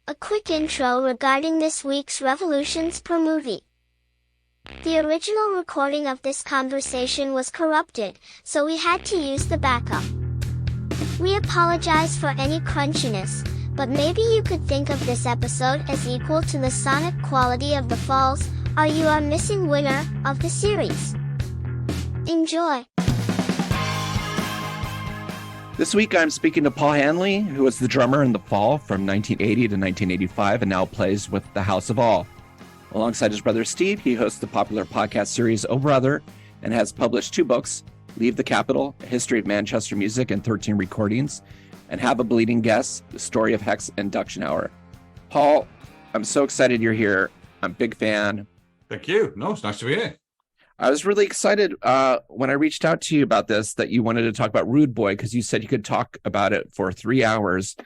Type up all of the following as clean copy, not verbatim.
A quick intro regarding this week's revolutions per movie. The original recording of this conversation was corrupted, so we had to use the backup. We apologize for any crunchiness, but maybe you could think of this episode as equal to the sonic quality of The Falls, Are You Our Missing Winner of the series. Enjoy! This week I'm speaking to Paul Hanley, who was the drummer in The Fall from 1980 to 1985 and now plays with the House of All. Alongside his brother Steve, he hosts the popular podcast series Oh Brother and has published 2 books, Leave the Capital, A History of Manchester Music and 13 Recordings, and Have a Bleeding Guess, The Story of Hex Induction Hour. Paul, I'm so excited you're here. I'm a big fan. Thank you. No, it's nice to be here. I was really excited when I reached out to you about this, that you wanted to talk about Rude Boy, because you said you could talk about it for 3 hours.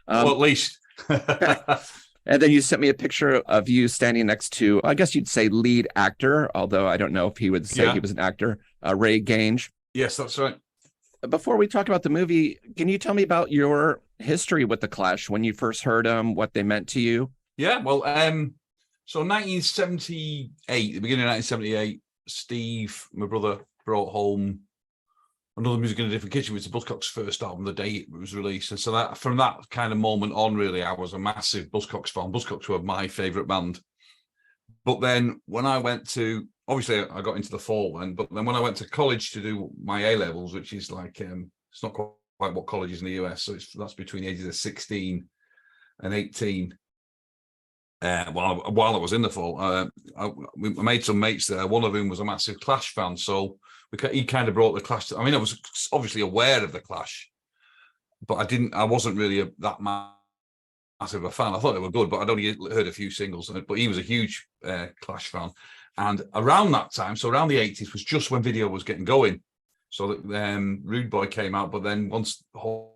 Well, at least. And then you sent me a picture of you standing next to, I guess you'd say lead actor, although I don't know if he would say he was an actor, Ray Gange. Yes, that's right. Before we talk about the movie, can you tell me about your history with The Clash, when you first heard them, what they meant to you? Yeah, well, so 1978, the beginning of 1978, Steve, my brother, brought home Another Music in a Different Kitchen, which was Buzzcocks' first album, the day it was released. And so that from that kind of moment on, really, I was a massive Buzzcocks fan. Buzzcocks were my favourite band. But then when I went to, obviously I got into The Fall then, but then when I went to college to do my A-levels, which is like, it's not quite what college is in the US, so that's between the ages of 16 and 18. While I was in The Fall, I made some mates there. One of whom was a massive Clash fan, so he kind of brought the Clash. I mean, I was obviously aware of the Clash, but I wasn't really that massive a fan. I thought they were good, but I'd only heard a few singles. But he was a huge Clash fan, and around that time, so around the 80s, was just when video was getting going. So that Rude Boy came out, but then once home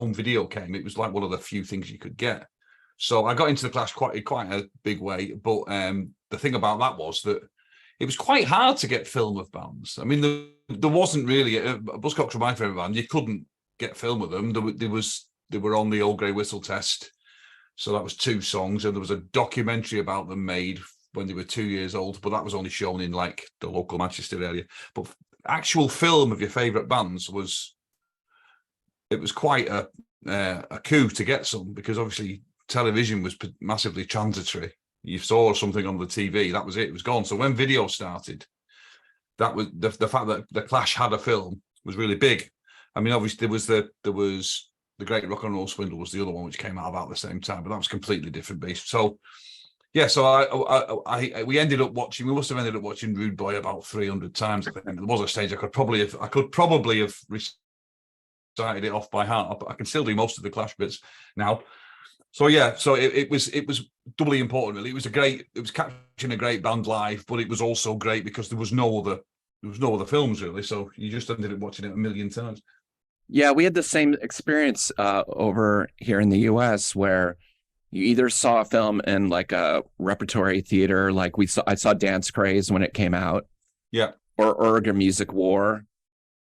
video came, it was like one of the few things you could get. So I got into the Clash quite a big way, but the thing about that was that it was quite hard to get film of bands. I mean, there wasn't really Buzzcocks were my favourite band. You couldn't get film of them. They were on the Old Grey Whistle test, so that was 2 songs, and there was a documentary about them made when they were 2 years old, but that was only shown in like the local Manchester area. But actual film of your favourite bands was quite a coup to get some, because obviously television was massively transitory. You saw something on the TV, that was it was gone. So when video started, that was the fact that the Clash had a film was really big. I mean, obviously there was the Great Rock and Roll Swindle was the other one, which came out about the same time, but that was completely different beast. So yeah, so we ended up watching. We must have ended up watching Rude Boy about 300 times. I think there was a stage I could probably have recited it off by heart, but I can still do most of the Clash bits now. So yeah, so it was doubly important, really. It was catching a great band live, but it was also great because there was no other films, really. So you just ended up watching it a million times. Yeah, we had the same experience over here in the US, where you either saw a film in like a repertory theater, like I saw Dance Craze when it came out. Yeah. Or Oregon Music War.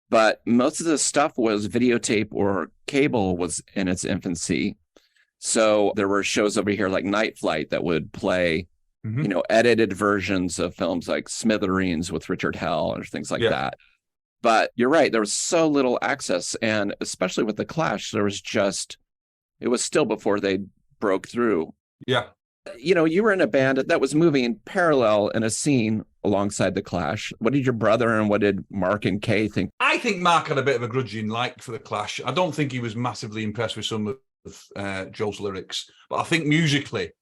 But most of the stuff was videotape, or cable was in its infancy. So there were shows over here like Night Flight that would play, edited versions of films like Smithereens with Richard Hell or things like that. But you're right, there was so little access. And especially with the Clash, it was still before they broke through. Yeah. You were in a band that was moving parallel in a scene alongside the Clash. What did your brother and what did Mark and Kay think? I think Mark had a bit of a grudging like for the Clash. I don't think he was massively impressed with some of Joe's lyrics, but I think musically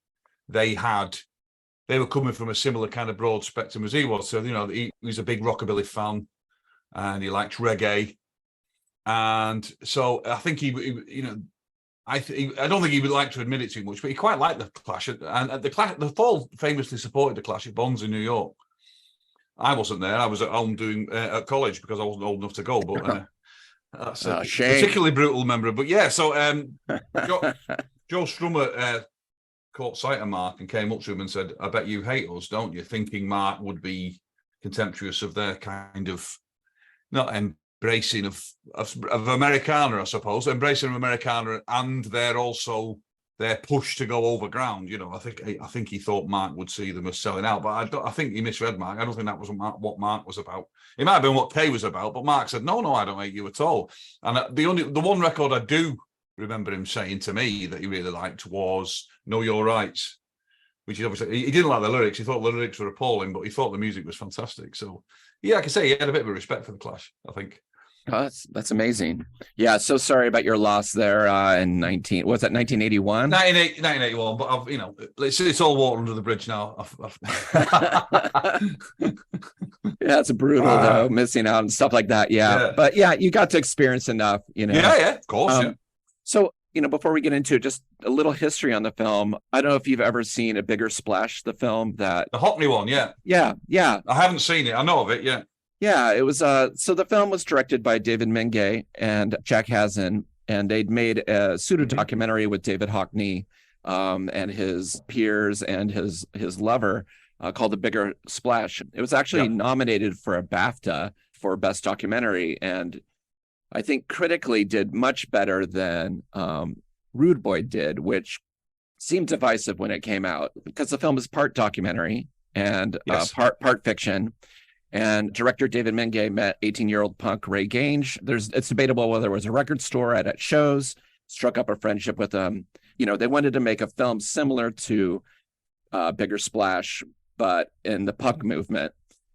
they were coming from a similar kind of broad spectrum as he was. So he was a big rockabilly fan, and he liked reggae, and so I think I don't think he would like to admit it too much, but he quite liked the Clash. And the Fall famously supported the Clash at Bonds in New York. I wasn't there. I was at home doing at college because I wasn't old enough to go, but. That's a particularly brutal memory, but yeah. So Joe Strummer caught sight of Mark and came up to him and said, "I bet you hate us, don't you?" Thinking Mark would be contemptuous of their kind of not embracing of Americana, I suppose, embracing of Americana, and their their push to go overground. I think he thought Mark would see them as selling out, but I think he misread Mark. I don't think that was what Mark was about. It might have been what Kay was about, but Mark said, no, I don't hate you at all. And the one record I do remember him saying to me that he really liked was Know Your Rights, which is obviously, he didn't like the lyrics. He thought the lyrics were appalling, but he thought the music was fantastic. So yeah, I can say he had a bit of a respect for the Clash, I think. Oh, that's amazing. Yeah, so sorry about your loss there in 1981? 1981, but it's all water under the bridge now. Yeah, it's brutal though, missing out and stuff like that. Yeah. But yeah, you got to experience enough, Yeah, of course. So, before we get into just a little history on the film, I don't know if you've ever seen A Bigger Splash, the film the Hockney one, yeah. Yeah. I haven't seen it. I know of it, yeah. Yeah, it was so the film was directed by David Mingay and Jack Hazen, and they'd made a pseudo documentary with David Hockney and his peers and his lover called The Bigger Splash. It was actually nominated for a BAFTA for Best Documentary, and I think critically did much better than Rude Boy did, which seemed divisive when it came out because the film is part documentary and part fiction. And director David Mingay met 18-year-old punk Ray Gange. It's debatable whether it was a record store at shows, struck up a friendship with them. They wanted to make a film similar to Bigger Splash, but in the punk movement,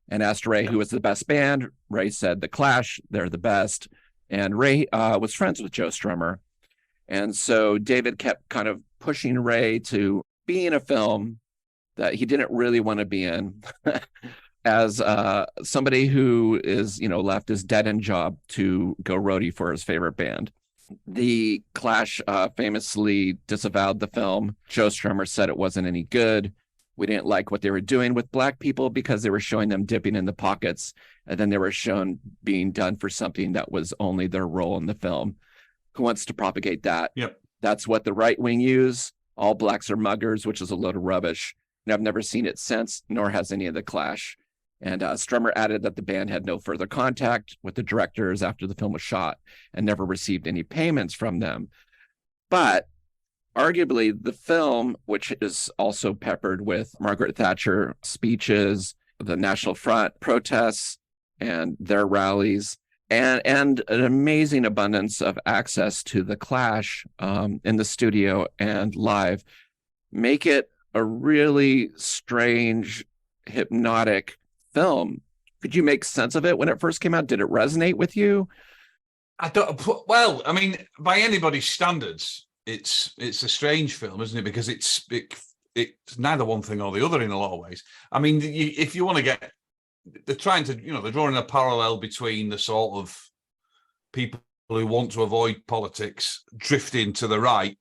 and asked Ray who was the best band. Ray said The Clash, they're the best. And Ray was friends with Joe Strummer. And so David kept kind of pushing Ray to be in a film that he didn't really want to be in. As somebody who is, left his dead-end job to go roadie for his favorite band. The Clash famously disavowed the film. Joe Strummer said it wasn't any good. We didn't like what they were doing with black people because they were showing them dipping in the pockets, and then they were shown being done for something that was only their role in the film. Who wants to propagate that? Yep. That's what the right wing use. All blacks are muggers, which is a load of rubbish. And I've never seen it since, nor has any of the Clash. And Strummer added that the band had no further contact with the directors after the film was shot and never received any payments from them. But arguably, the film, which is also peppered with Margaret Thatcher speeches, the National Front protests and their rallies, and an amazing abundance of access to the Clash in the studio and live, make it a really strange, hypnotic film. Could you make sense of it when it first came out? Did it resonate with you? Well, I mean, by anybody's standards, it's a strange film, isn't it? Because it's neither one thing or the other in a lot of ways. I mean, if you want to get, they're trying to, they're drawing a parallel between the sort of people who want to avoid politics drifting to the right,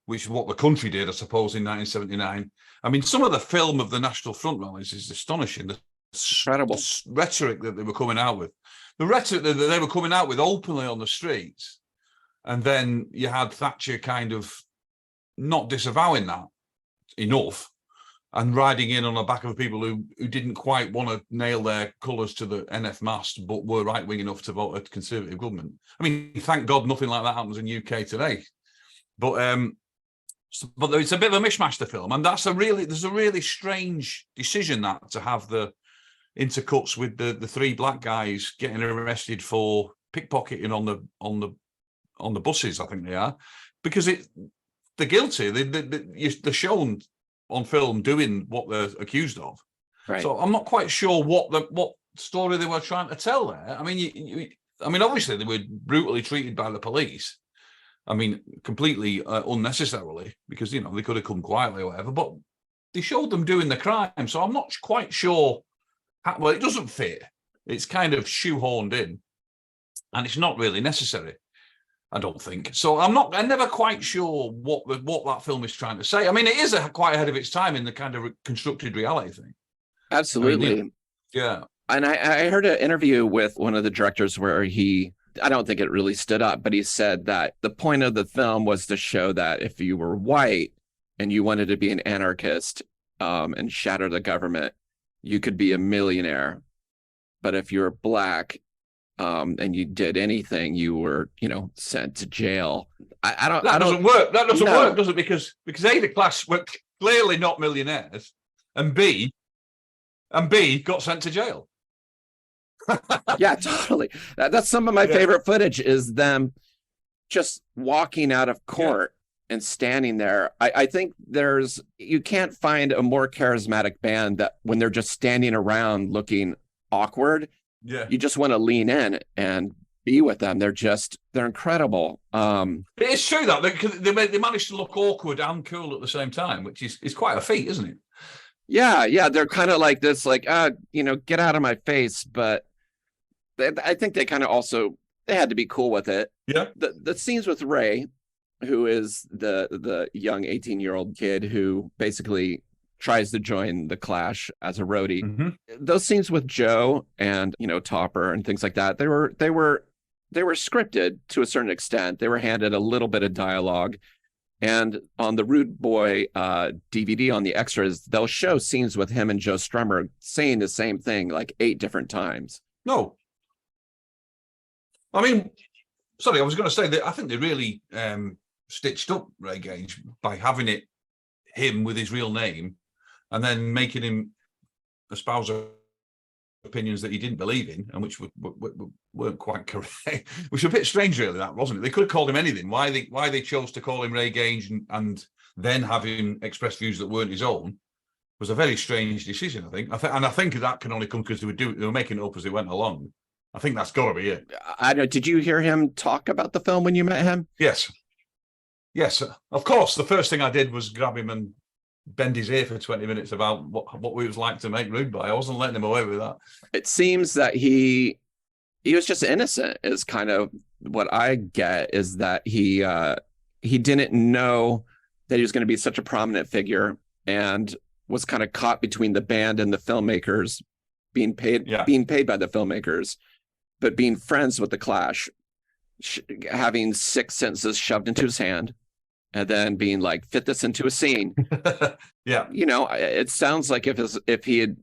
which is what the country did, I suppose, in 1979. I mean, some of the film of the National Front rallies is astonishing. The incredible rhetoric that they were coming out with. The rhetoric that they were coming out with openly on the streets. And then you had Thatcher kind of not disavowing that enough and riding in on the back of people who didn't quite want to nail their colours to the NF mast, but were right-wing enough to vote a Conservative government. I mean, thank God nothing like that happens in UK today. But it's a bit of a mishmash, the film. And there's a really strange decision that to have the intercuts with the three black guys getting arrested for pickpocketing on the buses, I think they are, because they're guilty. They're shown on film doing what they're accused of. Right. So I'm not quite sure what story they were trying to tell there. I mean, obviously they were brutally treated by the police. I mean, completely unnecessarily, because they could have come quietly or whatever. But they showed them doing the crime, so I'm not quite sure. Well, it doesn't fit. It's kind of shoehorned in, and it's not really necessary, I don't think. So I'm never quite sure what that film is trying to say. I mean, it is quite ahead of its time in the kind of constructed reality thing. Absolutely. I mean, yeah. And I heard an interview with one of the directors where I don't think it really stood up, but he said that the point of the film was to show that if you were white and you wanted to be an anarchist and shatter the government, you could be a millionaire. But if you're black, and you did anything, you were, sent to jail. That doesn't work. That doesn't work, does it? Because A, the Clash were clearly not millionaires, and B got sent to jail. Yeah, totally. That's some of my favorite footage is them just walking out of court and standing there. I think you can't find a more charismatic band that when they're just standing around looking awkward, you just want to lean in and be with them. They're incredible. It's true that they managed to look awkward and cool at the same time, which is quite a feat, isn't it? Yeah. They're kind of like this, like, get out of my face. But I think they kind of also, they had to be cool with it. Yeah. The scenes with Ray, who is the young 18-year-old kid who basically tries to join the Clash as a roadie. Mm-hmm. Those scenes with Joe and, Topper and things like that, they were scripted to a certain extent. They were handed a little bit of dialogue. And on the Rude Boy DVD on the extras, they'll show scenes with him and Joe Strummer saying the same thing like 8 different times. No. I mean, sorry, I was going to say that I think they really stitched up Ray Gange by having him with his real name and then making him espouse opinions that he didn't believe in and which weren't quite correct, which was a bit strange, really, that, wasn't it? They could have called him anything. Why they chose to call him Ray Gange and then have him express views that weren't his own was a very strange decision, I think. And I think that can only come because they were making it up as they went along. I think that's got to be it. I know. Did you hear him talk about the film when you met him? Yes, of course. The first thing I did was grab him and bend his ear for 20 minutes about what it was like to make Rude Boy. I wasn't letting him away with that. It seems that he was just innocent, is kind of what I get, is that he didn't know that he was going to be such a prominent figure and was kind of caught between the band and the filmmakers, being paid by the filmmakers, but being friends with the Clash, having 6 sentences shoved into his hand, and then being like, fit this into a scene. Yeah. It sounds like if he had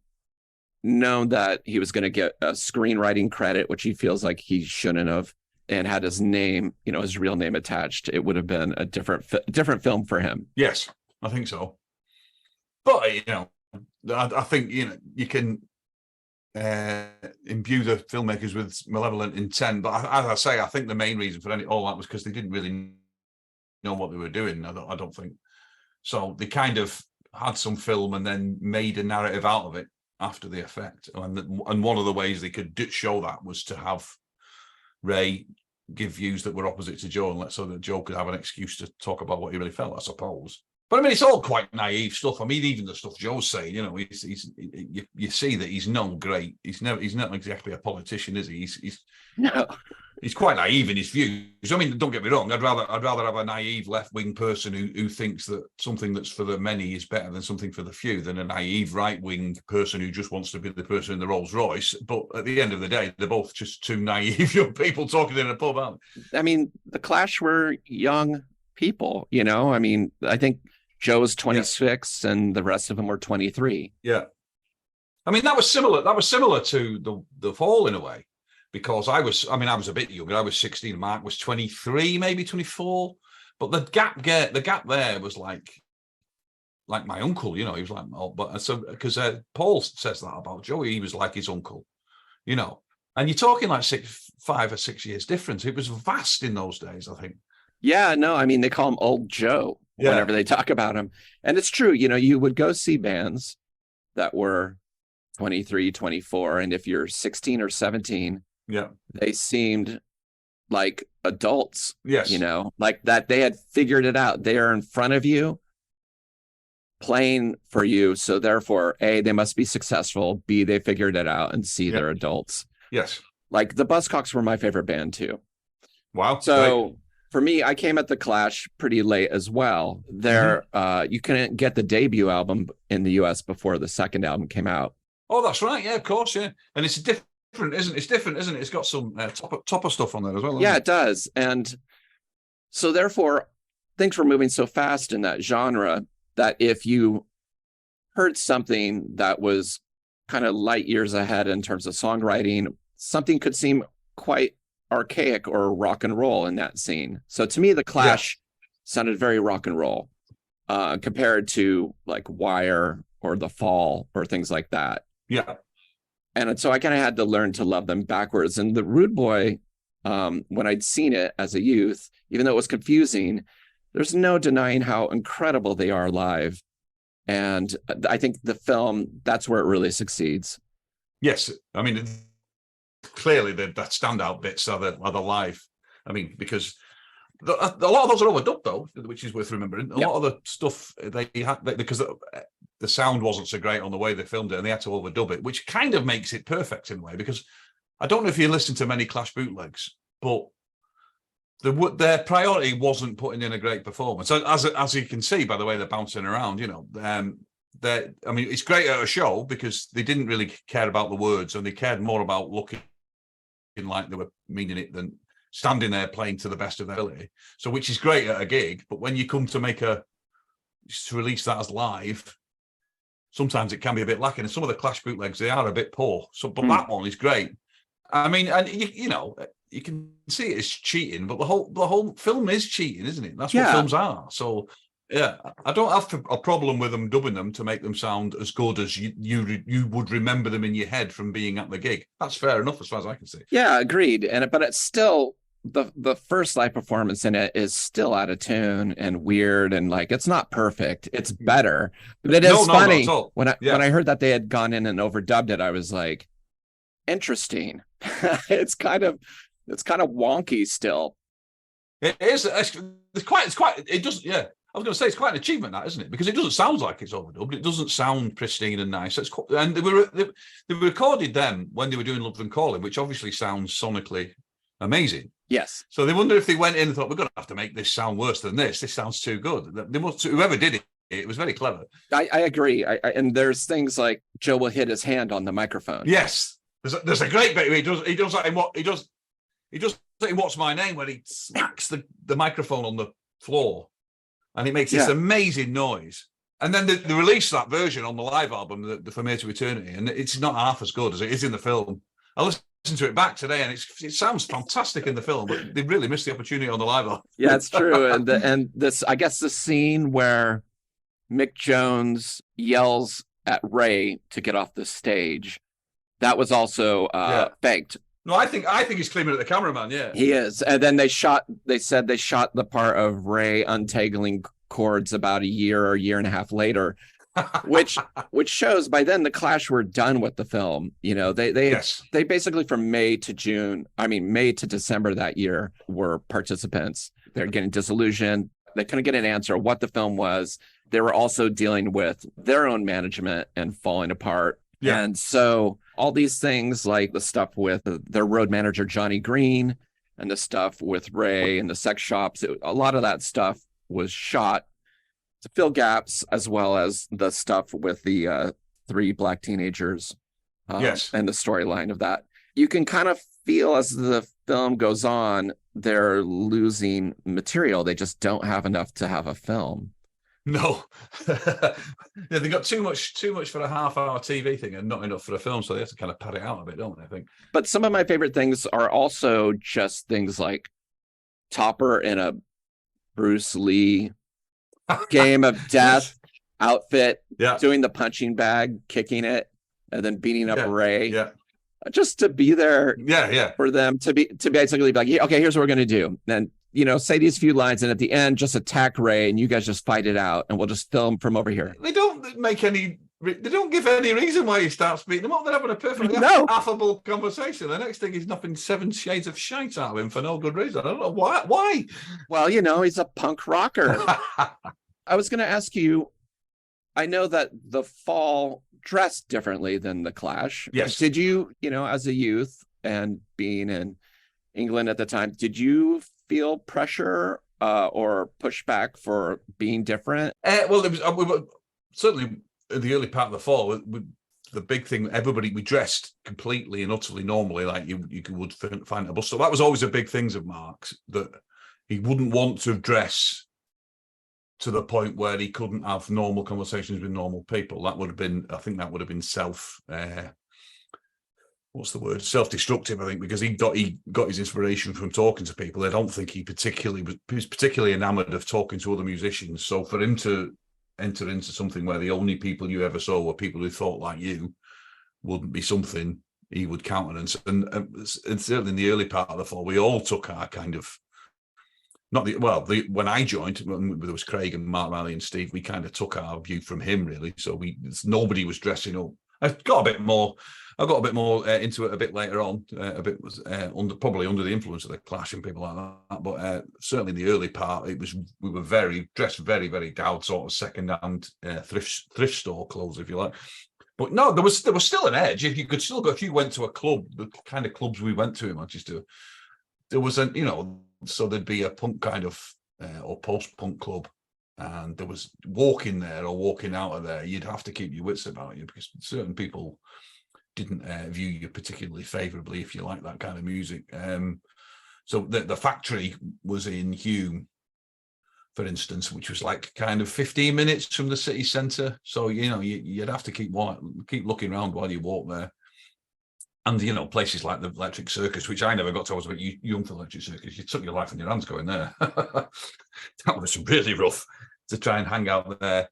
known that he was going to get a screenwriting credit, which he feels like he shouldn't have, and had his name, his real name attached, it would have been a different film for him. Yes, I think so. But, I think, you can imbue the filmmakers with malevolent intent. But as I say, I think the main reason for all that was because they didn't really know what they were doing. I don't think so. They kind of had some film and then made a narrative out of it after the effect. And one of the ways they could show that was to have Ray give views that were opposite to Joe, and so that Joe could have an excuse to talk about what he really felt, I suppose. But I mean, it's all quite naive stuff. I mean, even the stuff Joe's saying, you see that he's not great. He's not exactly a politician, is he? No. He's quite naive in his views. I mean, don't get me wrong. I'd rather have a naive left-wing person who thinks that something that's for the many is better than something for the few than a naive right-wing person who just wants to be the person in the Rolls Royce. But at the end of the day, they're both just 2 naive young people talking in a pub, aren't they? I mean, the Clash were young people, I mean, I think Joe's 26 and the rest of them were 23. Yeah. I mean, that was similar to the Fall in a way. Because I was a bit younger. I was 16. Mark was 23, maybe 24. But the gap there was like my uncle. He was like, but so because Paul says that about Joey, he was like his uncle, And you're talking like 5 or 6 years difference. It was vast in those days, I think. Yeah, no, I mean, they call him Old Joe whenever they talk about him, and it's true. You would go see bands that were 23, 24, and if you're 16 or 17. Yeah, they seemed like adults. Yes, like that they had figured it out. They are in front of you, playing for you. So therefore, A, they must be successful. B, they figured it out, and C, they're adults. Yes, like the Buzzcocks were my favorite band too. Wow. So for me, I came at the Clash pretty late as well. You couldn't get the debut album in the US before the second album came out. Oh, that's right. Yeah, of course. Yeah, and it's different, isn't it? It's got some topper stuff on there as well. Yeah, it does. And so therefore, things were moving so fast in that genre that if you heard something that was kind of light years ahead in terms of songwriting, something could seem quite archaic or rock and roll in that scene. So to me, the Clash sounded very rock and roll compared to like Wire or The Fall or things like that. Yeah. And so I kind of had to learn to love them backwards. And the Rude Boy, when I'd seen it as a youth, even though it was confusing, there's no denying how incredible they are live. And I think the film, that's where it really succeeds. Yes. I mean, clearly that standout bits are the live. I mean, because a lot of those are overdubbed, though, which is worth remembering. A lot of the stuff they had, because the sound wasn't so great on the way they filmed it, and they had to overdub it, which kind of makes it perfect in a way. Because I don't know if you listen to many Clash bootlegs, but their priority wasn't putting in a great performance. As you can see by the way they're bouncing around, I mean, it's great at a show because they didn't really care about the words, and they cared more about looking like they were meaning it than standing there playing to the best of their ability. So, which is great at a gig, but when you come to to release that as live, sometimes it can be a bit lacking. And some of the Clash bootlegs, they are a bit poor. So, but that one is great. I mean, and you can see it's cheating, but the whole film is cheating, isn't it? That's what films are. So, yeah, I don't have a problem with them dubbing them to make them sound as good as you would remember them in your head from being at the gig. That's fair enough as far as I can see. Yeah, agreed. But it's still the first live performance in it is still out of tune and weird, and like it's not perfect. It's better, but it is funny. When I heard that they had gone in and overdubbed it, I was like, interesting. It's kind of wonky still. It is. It's quite. It doesn't. Yeah. I was going to say it's quite an achievement, that, isn't it? Because it doesn't sound like it's overdubbed. It doesn't sound pristine and nice. And they recorded them when they were doing Love and Calling, which obviously sounds sonically amazing. Yes. So they wonder if they went in and thought, we're going to have to make this sound worse than this. This sounds too good. Whoever did it, it was very clever. I agree. And there's things like Joe will hit his hand on the microphone. Yes. There's a great bit where he does that in what he does that in What's My Name, where he smacks the microphone on the floor. And it makes this amazing noise. And then they released that version on the live album, the From Here to Eternity, and it's not half as good as it is in the film. I listened to it back today, and it sounds fantastic in the film, but they really missed the opportunity on the live album. Yeah, it's true. And this, I guess, the scene where Mick Jones yells at Ray to get off the stage, that was also faked. No, I think he's claiming at the cameraman. Yeah, he is. And then they said they shot the part of Ray untangling cords about a year and a half later, which shows by then the Clash were done with the film. They basically from May to December that year were participants. They're getting disillusioned. They couldn't get an answer what the film was. They were also dealing with their own management and falling apart. Yeah. And so all these things, like the stuff with their road manager, Johnny Green, and the stuff with Ray and the sex shops, a lot of that stuff was shot to fill gaps, as well as the stuff with the three black teenagers and the storyline of that. You can kind of feel as the film goes on, they're losing material. They just don't have enough to have a film. No, they got too much for a half-hour TV thing and not enough for a film, so they have to kind of pad it out a bit, don't they? I think. But some of my favorite things are also just things like Topper in a Bruce Lee Game of Death outfit, doing the punching bag, kicking it, and then beating up Ray. Yeah. Just to be there, for them to basically be like, okay, here's what we're gonna do, and say these few lines, and at the end, just attack Ray, and you guys just fight it out, and we'll just film from over here. They don't give any reason why he starts beating them up. They're having a perfectly affable conversation. The next thing he's knocking 7 shades of shite out of him for no good reason. I don't know why. Well, he's a punk rocker. I was going to ask you, I know that the Fall dressed differently than the Clash. Yes. Did you, as a youth and being in England at the time, did you feel pressure or pushback for being different? Well, we were certainly in the early part of the Fall. The big thing, we dressed completely and utterly normally, like you would find a bus. So that was always a big thing of Mark's, that he wouldn't want to dress to the point where he couldn't have normal conversations with normal people. I think that would have been self what's the word? Self-destructive, I think, because he got his inspiration from talking to people. I don't think he was particularly enamored of talking to other musicians. So for him to enter into something where the only people you ever saw were people who thought like you wouldn't be something he would countenance. And certainly in the early part of the fall, we all took our kind of, when I joined, when there was Craig and Mark Riley and Steve, we kind of took our view from him, really. So nobody was dressing up. I got a bit more into it a bit later on, probably under the influence of the Clash and people like that. But certainly in the early part, we were dressed very, very down, sort of second-hand thrift store clothes, if you like. But no, there was still an edge. If you could still go, if you went to a club, the kind of clubs we went to in Manchester, there was so there'd be a punk kind of or post-punk club, and there was walking there or walking out of there. You'd have to keep your wits about you because certain people didn't view you particularly favourably if you like that kind of music. So the factory was in Hume, for instance, which was like kind of 15 minutes from the city centre. So, you'd have to keep looking around while you walk there. And, places like the Electric Circus, which I never got to. I was a bit young for the Electric Circus. You took your life in your hands going there. That was really rough to try and hang out there.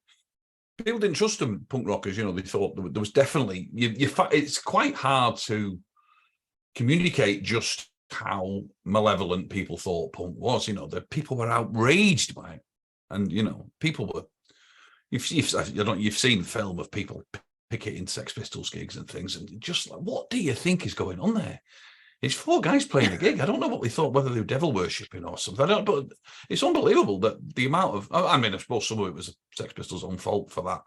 People didn't trust them, punk rockers. They thought there was definitely... it's quite hard to communicate just how malevolent people thought punk was. The people were outraged by it, and people were. You've seen film of people picketing Sex Pistols gigs and things, and just like, what do you think is going on there? It's 4 guys playing a gig. I don't know what they thought, whether they were devil worshipping or something. But it's unbelievable that the amount of. I mean, I suppose some of it was Sex Pistols' own fault for that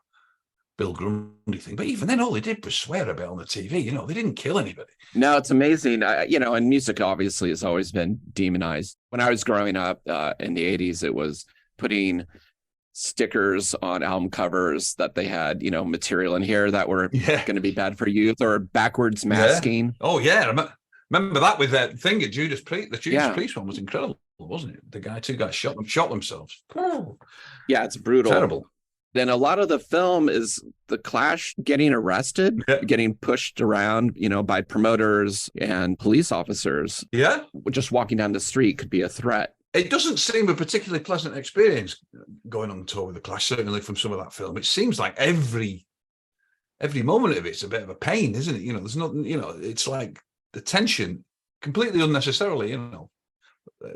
Bill Grundy thing, but even then, all they did was swear a bit on the TV. They didn't kill anybody. No, it's amazing. And music obviously has always been demonized. When I was growing up in the 80s, it was putting stickers on album covers that they had, material in here that were going to be bad for youth, or backwards masking. Yeah. Oh, yeah. Remember that with that thing at Judas Priest. The Judas Priest one was incredible, wasn't it? 2 guys shot themselves. Oh. Yeah, it's brutal. Terrible. Then a lot of the film is the Clash getting arrested, getting pushed around, by promoters and police officers. Yeah. Just walking down the street could be a threat. It doesn't seem a particularly pleasant experience going on tour with the Clash, certainly from some of that film. It seems like every moment of it's a bit of a pain, isn't it? There's not, it's like the tension completely unnecessarily,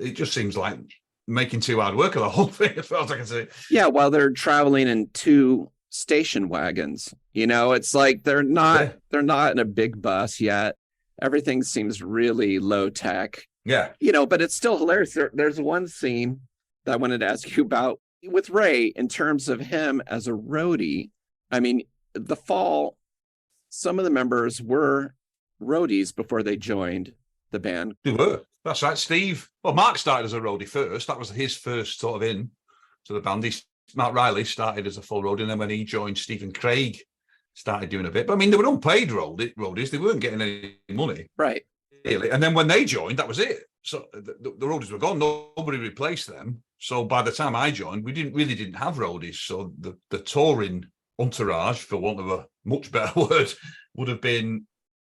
It just seems like making too hard work of the whole thing, as far as I can say. Yeah, while they're traveling in 2 station wagons, it's like they're not in a big bus yet. Everything seems really low tech. Yeah. But it's still hilarious. There's one scene that I wanted to ask you about with Ray in terms of him as a roadie. I mean, the Fall, some of the members were roadies before they joined the band. They were. That's right. Steve. Well, Mark started as a roadie first. That was his first sort of in to the band. Mark Riley started as a full roadie, and then when he joined, Stephen Craig started doing a bit. But I mean, they were unpaid roadies. They weren't getting any money. Right. Really. And then when they joined, that was it. So the roadies were gone. Nobody replaced them. So by the time I joined, we didn't have roadies. So the touring entourage, for want of a much better word, would have been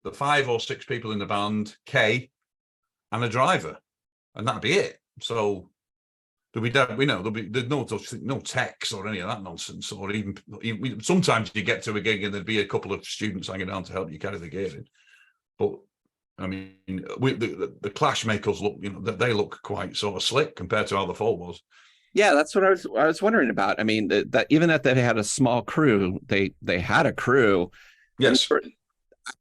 the 5 or 6 people in the band, Kay, and a driver, and that'd be it. So there's no techs or any of that nonsense, or even sometimes you get to a gig and there'd be a couple of students hanging around to help you carry the gear in. But I mean, the Clash make us look, they look quite sort of slick compared to how the Fall was. Yeah, that's what I was wondering about. I mean, that even that they had a small crew, they had a crew. Yes.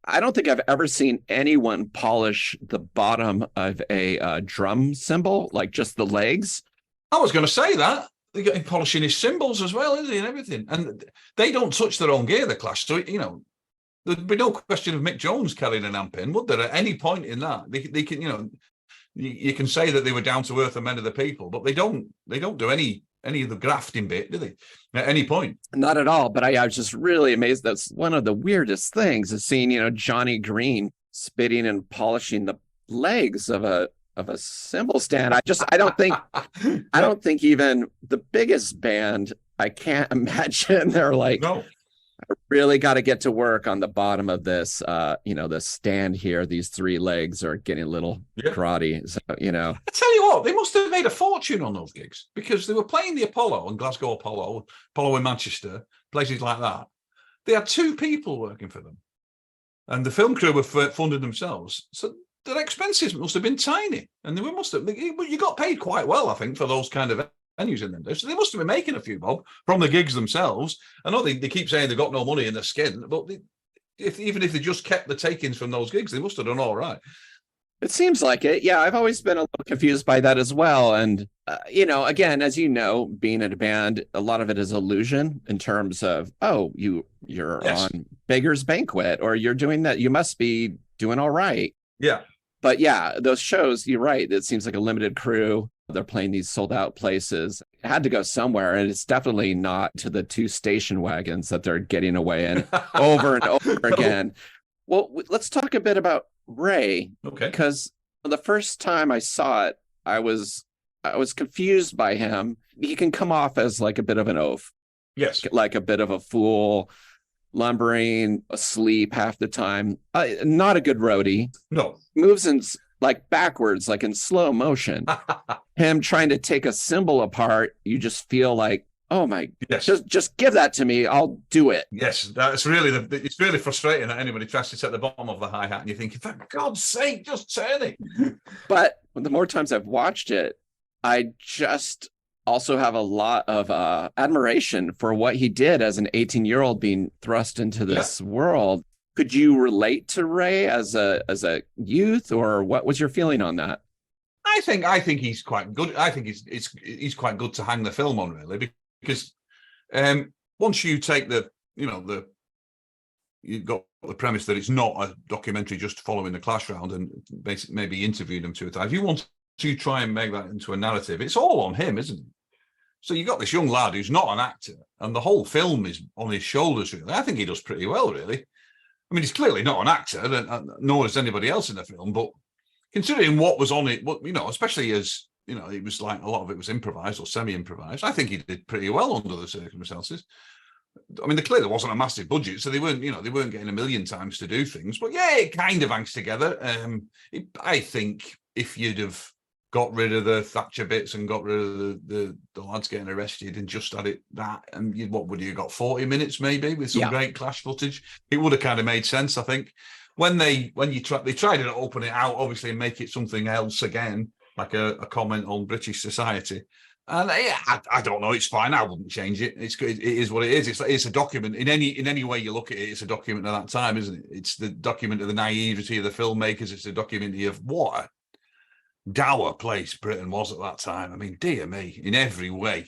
I don't think I've ever seen anyone polish the bottom of a drum cymbal, like just the legs. I was going to say that. They're getting polishing his cymbals as well, isn't he, and everything. And they don't touch their own gear, the Clash. So, there'd be no question of Mick Jones carrying an amp in, would there, at any point in that? They can, you can say that they were down to earth and men of the people, but they don't do any of the grafting bit, do they? At any point? Not at all. But I was just really amazed. That's one of the weirdest things is seeing, Johnny Green spitting and polishing the legs of a cymbal stand. I don't think even the biggest band, I can't imagine they're like Really got to get to work on the bottom of this. The stand here, these three legs are getting a little karate. So, I tell you what, they must have made a fortune on those gigs because they were playing the Apollo and Glasgow Apollo in Manchester, places like that. They had two people working for them, and the film crew were funded themselves. So their expenses must have been tiny, and you got paid quite well, I think, for those kind of venues in them days. So they must have been making a few bob from the gigs themselves. I know they keep saying they've got no money in their skin, but even if they just kept the takings from those gigs, they must have done all right. It seems like it. Yeah, I've always been a little confused by that as well. And, again, as you know, being in a band, a lot of it is illusion in terms of, you're on Beggar's Banquet or you're doing that. You must be doing all right. Yeah. But yeah, those shows, you're right. It seems like a limited crew. They're playing these sold out places. It had to go somewhere. And it's definitely not to the two station wagons that they're getting away in over and over again. Well, let's talk a bit about Ray. Okay. Because the first time I saw it, I was confused by him. He can come off as like a bit of an oaf. Yes. Like a bit of a fool, lumbering, asleep half the time. Not a good roadie. No. Moves in like backwards, like in slow motion. Him trying to take a cymbal apart, you just feel like, oh my, just give that to me. I'll do it. Yes, that's really it's really frustrating that anybody tries to set the bottom of the hi-hat and you think, for God's sake, just turn it. But the more times I've watched it, I just also have a lot of admiration for what he did as an 18-year-old being thrust into this world. Could you relate to Ray as a youth, or what was your feeling on that? I think he's quite good. I think he's quite good to hang the film on, really, because once you take you've got the premise that it's not a documentary just following the Clash round and basically maybe interviewed them 2 times. If you want to try and make that into a narrative, it's all on him, isn't it? So you got this young lad who's not an actor, and the whole film is on his shoulders, really. I think he does pretty well, really. I mean, he's clearly not an actor, nor is anybody else in the film, but considering what was on it, especially as, it was like a lot of it was improvised or semi-improvised, I think he did pretty well under the circumstances. I mean, there clearly wasn't a massive budget, so they weren't getting a million times to do things, but yeah, it kind of hangs together. I think if you'd have got rid of the Thatcher bits and got rid of the lads getting arrested and just had it that, and what would you got 40 minutes maybe with some great Clash footage, it would have kind of made sense, I think. They tried to open it out, obviously, and make it something else again, like a comment on British society. And I don't know, it's fine. I wouldn't change it. It is what it is. It's a document. In any way you look at it, it's a document of that time, isn't it? It's the document of the naivety of the filmmakers. It's a document of what a dour place Britain was at that time. I mean, dear me, in every way,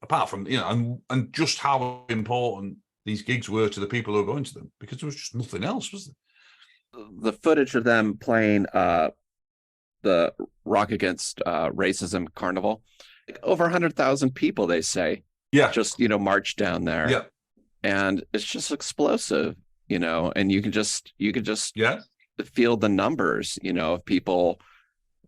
apart from, and just how important these gigs were to the people who were going to them, because there was just nothing else, was there? The footage of them playing the Rock Against Racism Carnival, like over 100,000 people, they say, just marched down there, and it's just explosive, and you could just feel the numbers, of people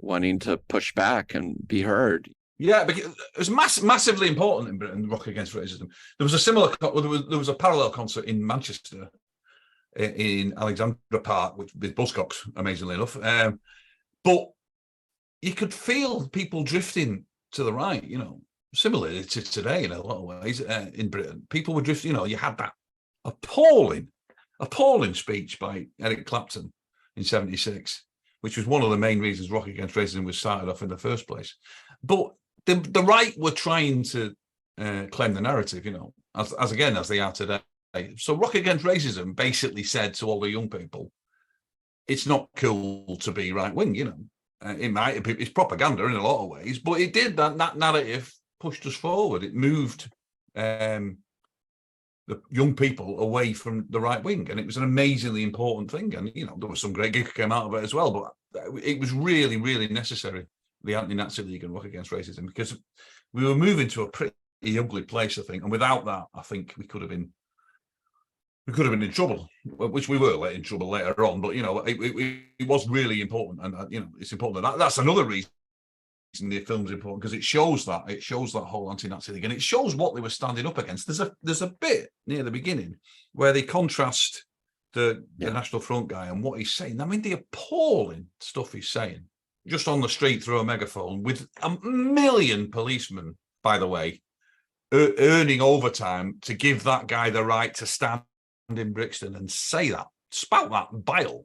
wanting to push back and be heard. Yeah, because it was massively important in Britain, Rock Against Racism. There was a similar, there was a parallel concert in Manchester, in Alexandra Park, with Buzzcocks, amazingly enough. But you could feel people drifting to the right, similarly to today in a lot of ways in Britain. People were drifting, you had that appalling speech by Eric Clapton in 1976, which was one of the main reasons Rock Against Racism was started off in the first place. But the right were trying to claim the narrative, as they are today. So Rock Against Racism basically said to all the young people, it's not cool to be right-wing, it's propaganda in a lot of ways, but it did, that narrative pushed us forward. It moved the young people away from the right wing, and it was an amazingly important thing. And, there was some great gigs came out of it as well, but it was really, really necessary, the Anti-Nazi League and Rock Against Racism, because we were moving to a pretty ugly place, I think. And without that, I think we could have been in trouble, which we were in trouble later on. But, it was really important. And, it's important that that's another reason the film's important because it shows that whole anti-Nazi thing, and it shows what they were standing up against. There's a bit near the beginning where they contrast the National Front guy and what he's saying. I mean, the appalling stuff he's saying just on the street through a megaphone with a million policemen, by the way, earning overtime to give that guy the right to stand in Brixton and say that, spout that bile.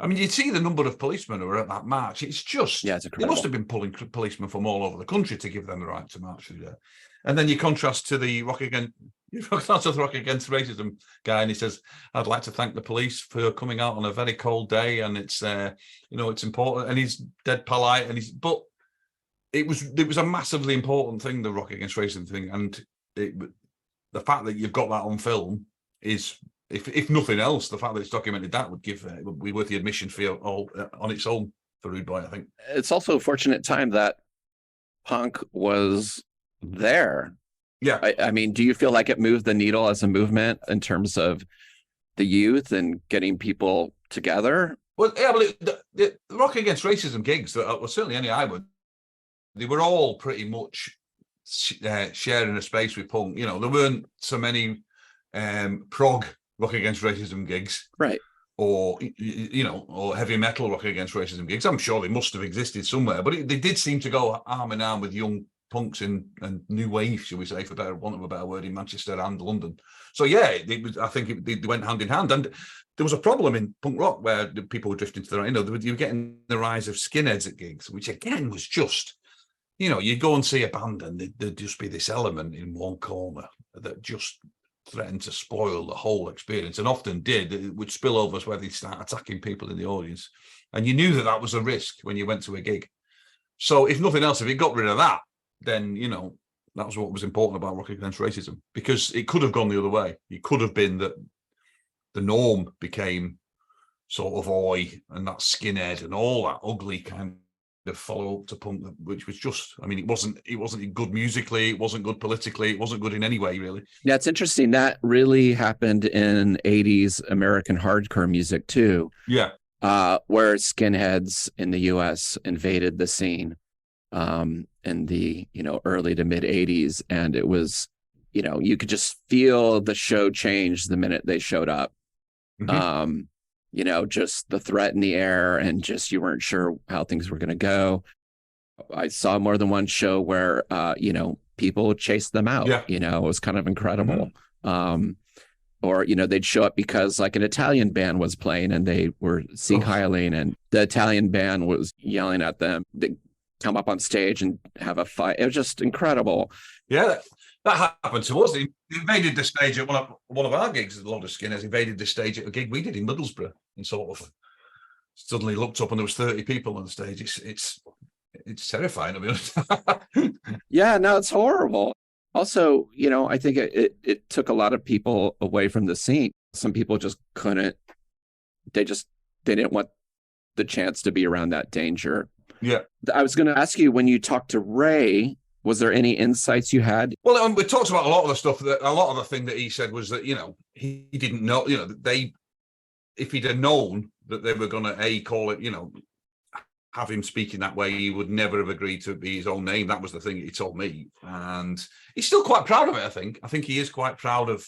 I mean, you see the number of policemen who were at that march. It's just, it's incredible. They must have been pulling policemen from all over the country to give them the right to march through there. And then you contrast to the Rock Against Racism guy, and he says, "I'd like to thank the police for coming out on a very cold day, and it's it's important." And he's dead polite, but it was a massively important thing, the Rock Against Racism thing, and the fact that you've got that on film is, if nothing else, the fact that it's documented that would be worth the admission fee all on its own for Rude Boy, I think. It's also a fortunate time that punk was there. Yeah. I mean, do you feel like it moved the needle as a movement in terms of the youth and getting people together? Well, yeah, but the Rock Against Racism gigs, well, certainly any I would, they were all pretty much sharing a space with punk. There weren't so many prog Rock Against Racism gigs, right? Or or heavy metal Rock Against Racism gigs. I'm sure they must have existed somewhere, but they did seem to go arm in arm with young punks and new wave, shall we say, for want of a better word, in Manchester and London. So yeah, I think they went hand in hand. And there was a problem in punk rock where the people were drifting to the right. You were getting the rise of skinheads at gigs, which again was just, you'd go and see a band and there'd just be this element in one corner that just threatened to spoil the whole experience, and often did. It would spill over where they'd start attacking people in the audience, and you knew that was a risk when you went to a gig. So if nothing else, if it got rid of that, then that was what was important about Rock Against Racism, because it could have gone the other way. It could have been that the norm became sort of oi and that skinhead and all that ugly kind of follow up to punk, which was just, I mean, it wasn't good musically, it wasn't good politically, it wasn't good in any way, really. Yeah, it's interesting. That really happened in 80s American hardcore music too. Yeah. Where skinheads in the US invaded the scene in the early to mid 80s, and it was you could just feel the show change the minute they showed up. Mm-hmm. Just the threat in the air, and just you weren't sure how things were going to go. I saw more than one show where people chased them out. Yeah. It was kind of incredible. Mm-hmm. Or they'd show up because like an Italian band was playing and they were Sieg-Heiling, and the Italian band was yelling at them. They come up on stage and have a fight. It was just incredible. Yeah, that happened to us. They invaded the stage at one of our gigs. A lot of skinheads invaded the stage at a gig we did in Middlesbrough, and sort of suddenly looked up and there was 30 people on the stage. It's terrifying, to be honest. Yeah, no, it's horrible. Also, I think it took a lot of people away from the scene. Some people just couldn't. They didn't want the chance to be around that danger. Yeah. I was going to ask you, when you talked to Ray, was there any insights you had? Well, we talked about a lot of the stuff. A lot of the thing that he said was that, he didn't know, if he'd have known that they were going to call it, have him speaking that way, he would never have agreed to be his own name. That was the thing he told me. And he's still quite proud of it, I think. I think he is quite proud of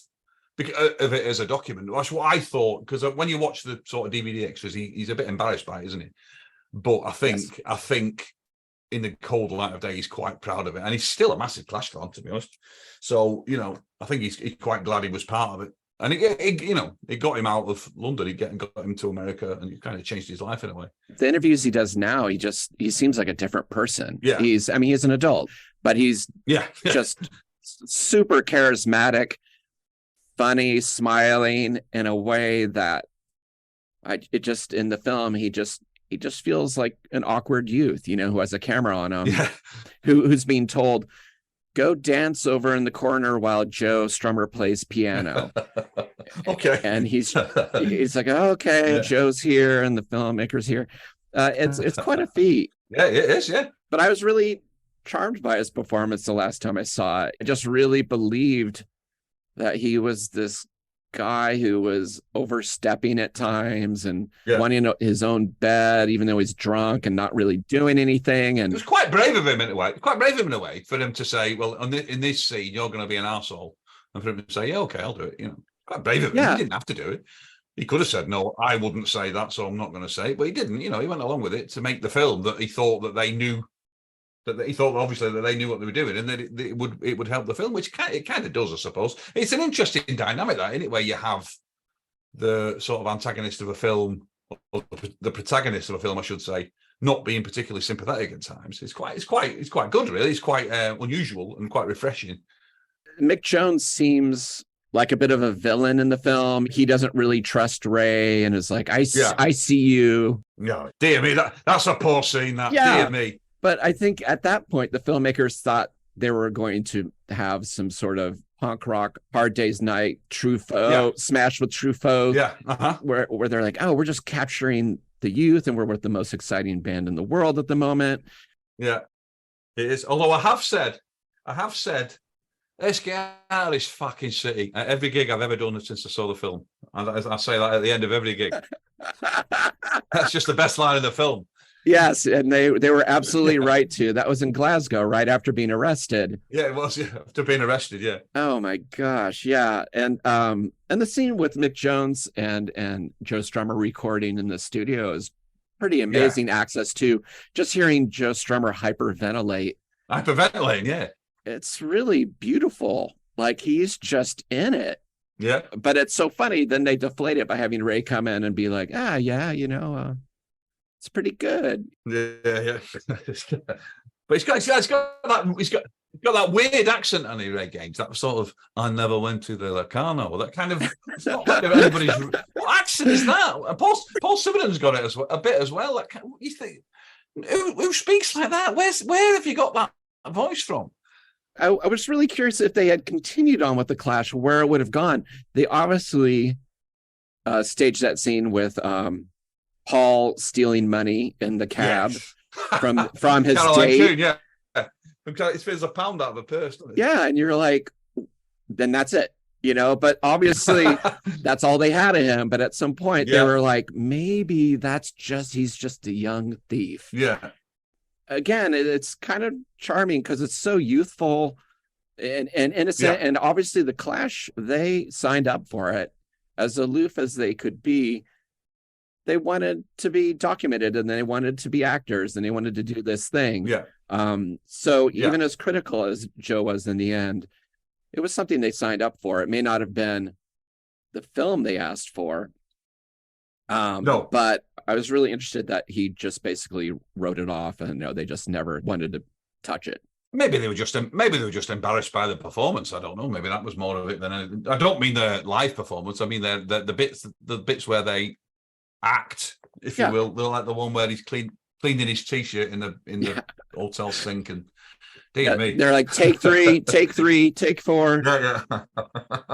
it as a document. That's what I thought, because when you watch the sort of DVD extras, he's a bit embarrassed by it, isn't he? But I think in the cold light of day, he's quite proud of it. And he's still a massive Clash fan, to be honest. So, I think he's quite glad he was part of it. And it got him out of London. It got him to America, and it kind of changed his life in a way. The interviews he does now, he seems like a different person. Yeah. He's an adult, but he's just super charismatic, funny, smiling in a way that in the film, he just feels like an awkward youth, who has a camera on him, who's being told, go dance over in the corner while Joe Strummer plays piano. Okay. And he's like, okay, Joe's here and the filmmaker's here. It's quite a feat. Yeah, it is. Yeah. But I was really charmed by his performance the last time I saw it. I just really believed that he was this guy who was overstepping at times and Yeah. wanting his own bed, even though he's drunk and not really doing anything. And it was quite brave of him in a way. Quite brave of him in a way for him to say, "Well, in this scene, you're going to be an arsehole," and for him to say, "Yeah, okay, I'll do it." You know, quite brave of him. Yeah. He didn't have to do it. He could have said, "No, I wouldn't say that, so I'm not going to say it." But he didn't. You know, he went along with it to make the film that he thought that they knew. That he thought obviously that they knew what they were doing, and that it would help the film, which it kind of does, I suppose. It's an interesting dynamic, that, isn't it, where you have the sort of antagonist of a film, or the protagonist of a film, I should say, not being particularly sympathetic at times. It's quite good, really. It's quite unusual and quite refreshing. Mick Jones seems like a bit of a villain in the film. He doesn't really trust Ray and is like, I see you. No, dear me, that's a poor scene, that. Yeah. Dear me. But I think at that point, the filmmakers thought they were going to have some sort of punk rock, Hard Day's Night, Truffaut, Smash with Truffaut. Yeah. Where they're like, oh, we're just capturing the youth and we're with the most exciting band in the world at the moment. Yeah, it is. Although I have said, let's get out of this fucking city. At every gig I've ever done since I saw the film. And I say that at the end of every gig. That's just the best line of the film. Yes, and they were absolutely right to. That was in Glasgow right after being arrested. Yeah, it was, after being arrested, yeah. Oh my gosh, yeah. And the scene with Mick Jones and Joe Strummer recording in the studio is pretty amazing access to. Just hearing Joe Strummer hyperventilate. Hyperventilating, yeah. It's really beautiful. Like, he's just in it. Yeah. But it's so funny. Then they deflate it by having Ray come in and be like, it's pretty good. Yeah. But he's got that weird accent on Ray Gange. That sort of, I never went to the Locarno. That kind of, it's not like anybody's. What accent is that? And Paul Simmon's got it a bit as well. Like, you think, who speaks like that? Where have you got that voice from? I was really curious if they had continued on with the Clash, where it would have gone. They obviously staged that scene with Paul stealing money in the cab from his date. Yeah. It spends a pound out of a purse, doesn't it? Yeah, and you're like, then that's it, but obviously that's all they had of him. But at some point they were like, maybe he's just a young thief. Yeah. Again, it's kind of charming because it's so youthful and innocent. And obviously the Clash, they signed up for it. As aloof as they could be, they wanted to be documented and they wanted to be actors and they wanted to do this thing. Yeah. So even as critical as Joe was in the end, it was something they signed up for. It may not have been the film they asked for. No. But I was really interested that he just basically wrote it off and they just never wanted to touch it. Maybe they were just embarrassed by the performance. I don't know. Maybe that was more of it than anything. I don't mean the live performance. I mean the bits where they act, if you will. They're like the one where he's cleaning his t-shirt in the hotel sink, and dear me, they're like, take 3, take 3, take 4.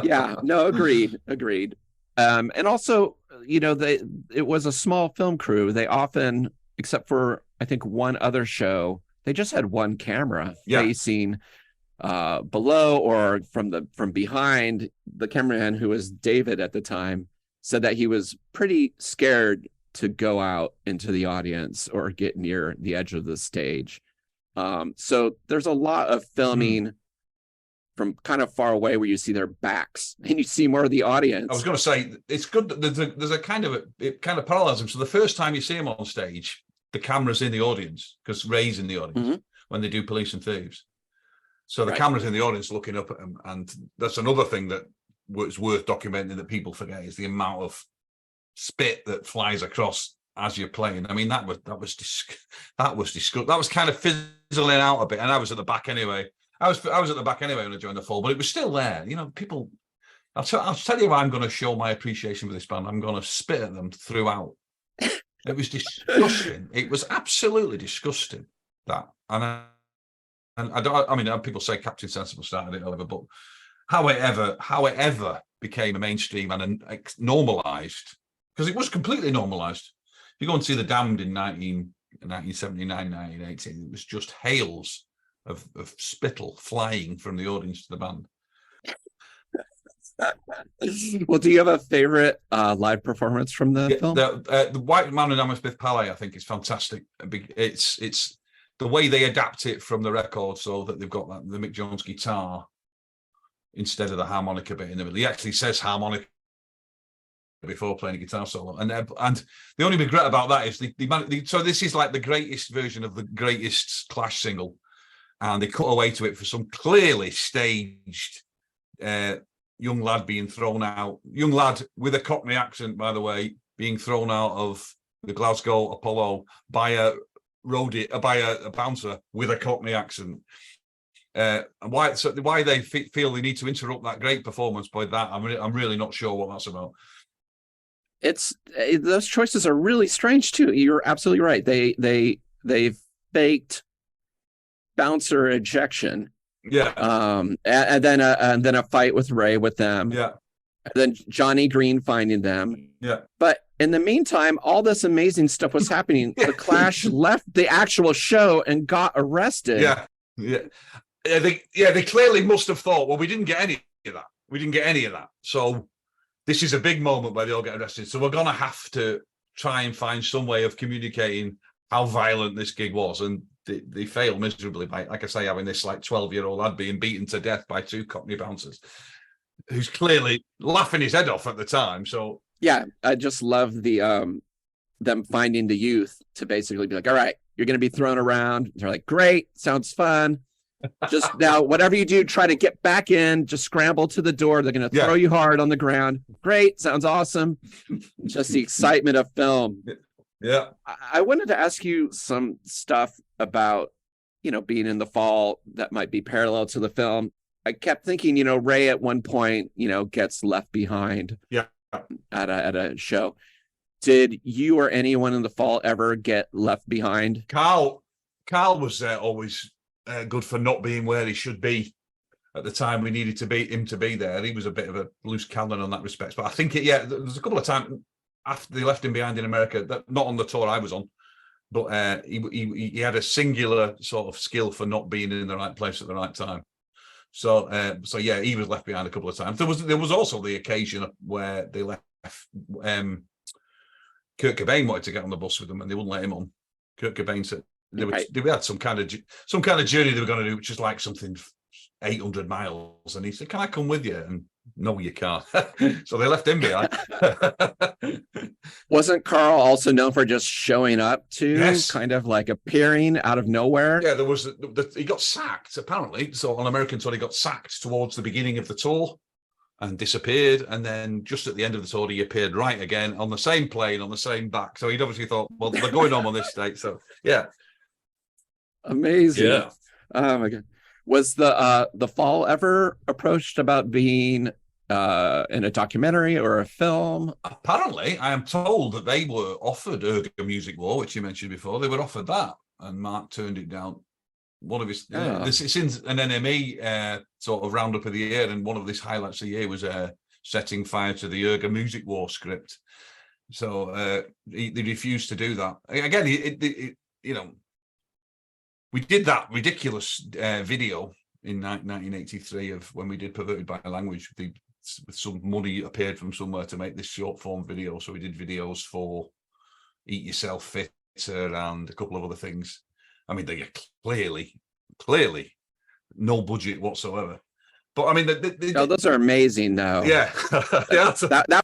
Yeah. No, agreed. And also, it was a small film crew. They often, except for I think one other show, they just had one camera facing below or from behind. The cameraman, who was David at the time, said that he was pretty scared to go out into the audience or get near the edge of the stage. So there's a lot of filming from kind of far away where you see their backs and you see more of the audience. I was going to say, it's good that there's a kind of it kind of parallels them. So the first time you see him on stage, the camera's in the audience because Ray's in the audience when they do Police and Thieves. So the camera's in the audience looking up at him. And that's another thing that was worth documenting that people forget, is the amount of spit that flies across as you're playing. I mean, that was disgusting. That was kind of fizzling out a bit, and I was at the back anyway. I was at the back anyway when I joined the fall, but it was still there. People. I'll tell you why I'm going to show my appreciation for this band. I'm going to spit at them throughout. It was disgusting. It was absolutely disgusting. That and I don't. I mean, people say Captain Sensible started it, however, but how it ever became a mainstream and normalized, because it was completely normalized. If you go and see The Damned in 1979, 1980, it was just hails of spittle flying from the audience to the band. Well, do you have a favorite live performance from the film? The White Man in Hammersmith Palais, I think, is fantastic. It's the way they adapt it from the record, so that they've got the Mick Jones guitar instead of the harmonica bit in the middle. He actually says harmonica before playing a guitar solo, and the only regret about that is so this is like the greatest version of the greatest Clash single, and they cut away to it for some clearly staged young lad being thrown out, young lad with a Cockney accent, by the way, being thrown out of the Glasgow Apollo by a roadie, by a bouncer with a Cockney accent. And why they feel they need to interrupt that great performance by that, I'm really not sure what that's about. It's those choices are really strange too. You're absolutely right. They faked bouncer ejection. Yeah. And then a fight with Ray with them. Yeah. And then Johnny Green finding them. Yeah. But in the meantime, all this amazing stuff was happening. The Clash left the actual show and got arrested. Yeah. They clearly must have thought, well, we didn't get any of that. So this is a big moment where they all get arrested. So we're going to have to try and find some way of communicating how violent this gig was. And they fail miserably by, like I say, having this like 12-year-old lad being beaten to death by two Cockney bouncers, who's clearly laughing his head off at the time. So yeah, I just love the them finding the youth to basically be like, all right, you're going to be thrown around. They're like, great, sounds fun. Just now, whatever you do, try to get back in. Just scramble to the door. They're going to throw you hard on the ground. Great, sounds awesome. Just the excitement of film. Yeah. I wanted to ask you some stuff about, being in the fall that might be parallel to the film. I kept thinking, Ray at one point, gets left behind. Yeah. At a show. Did you or anyone in the fall ever get left behind? Carl was always good for not being where he should be at the time we needed him to be there. He was a bit of a loose cannon on that respect. But I think there was a couple of times after they left him behind in America, that not on the tour I was on, but he had a singular sort of skill for not being in the right place at the right time. So yeah, he was left behind a couple of times. There was also the occasion where they left. Kurt Cobain wanted to get on the bus with them, and they wouldn't let him on. Kurt Cobain said they had some kind of journey they were going to do, which is like something 800 miles, and he said, "Can I come with you?" And no, you can't. So they left him behind. Wasn't Carl also known for just showing up too? Yes. Kind of like appearing out of nowhere? Yeah, there was he got sacked, apparently. So on American tour, he got sacked towards the beginning of the tour and disappeared. And then just at the end of the tour, he appeared right again on the same plane, on the same back. So he'd obviously thought, well, they're going on this date. So yeah. Amazing. Yeah. Oh my God. Was the fall ever approached about being in a documentary or a film? Apparently, I am told that they were offered Erga Music War, which you mentioned before. They were offered that, and Mark turned it down. One of his it's in an NME sort of roundup of the year, and one of his highlights of the year was setting fire to the Erga Music War script. So they refused to do that. Again, we did that ridiculous video in 1983 of when we did Perverted by Language. With some money appeared from somewhere to make this short form video. So we did videos for Eat Yourself Fitter and a couple of other things. I mean, they are clearly no budget whatsoever. But I mean, those are amazing, though. Yeah, yeah. That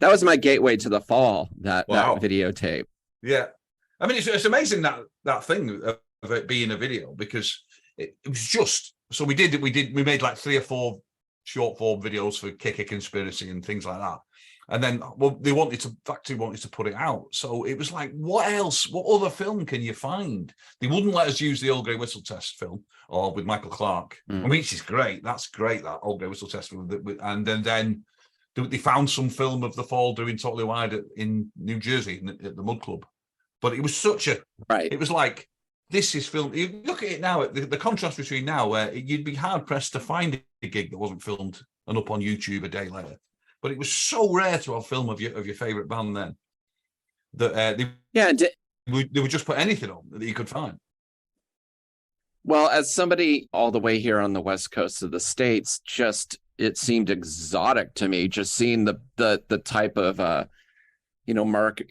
was my gateway to the fall. That videotape. Yeah, I mean, it's amazing that thing of it being a video, because it was just so we made like 3 or 4 short form videos for Kick a Conspiracy and things like that. And then, factory wanted to put it out. So it was like, what else? What other film can you find? They wouldn't let us use the Old Grey Whistle Test film, or with Michael Clarke. I mean, which is great. That's great, that Old Grey Whistle Test film. And then they found some film of the fall doing Totally Wide in New Jersey at the Mud Club. But it was it was like, this is film. You look at it now, the contrast between now, where you'd be hard pressed to find a gig that wasn't filmed and up on YouTube a day later. But it was so rare to have film of your favorite band then that they would just put anything on that you could find. Well, as somebody all the way here on the West Coast of the States, just it seemed exotic to me, just seeing the type of Mark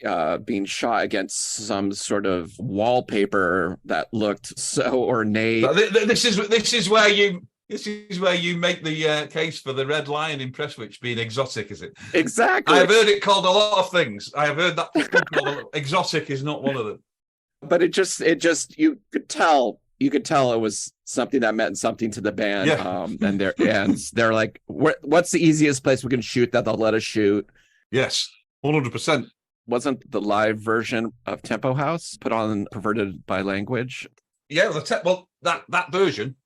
being shot against some sort of wallpaper that looked so ornate. This is where you make the case for the Red Lion in Prestwich being exotic, is it? Exactly. I've heard it called a lot of things. I have heard that exotic is not one of them. But it just you could tell it was something that meant something to the band. Yeah. And they're like, what's the easiest place we can shoot that they'll let us shoot? Yes, 100%. Wasn't the live version of Tempo House put on perverted by language? Yeah, that version,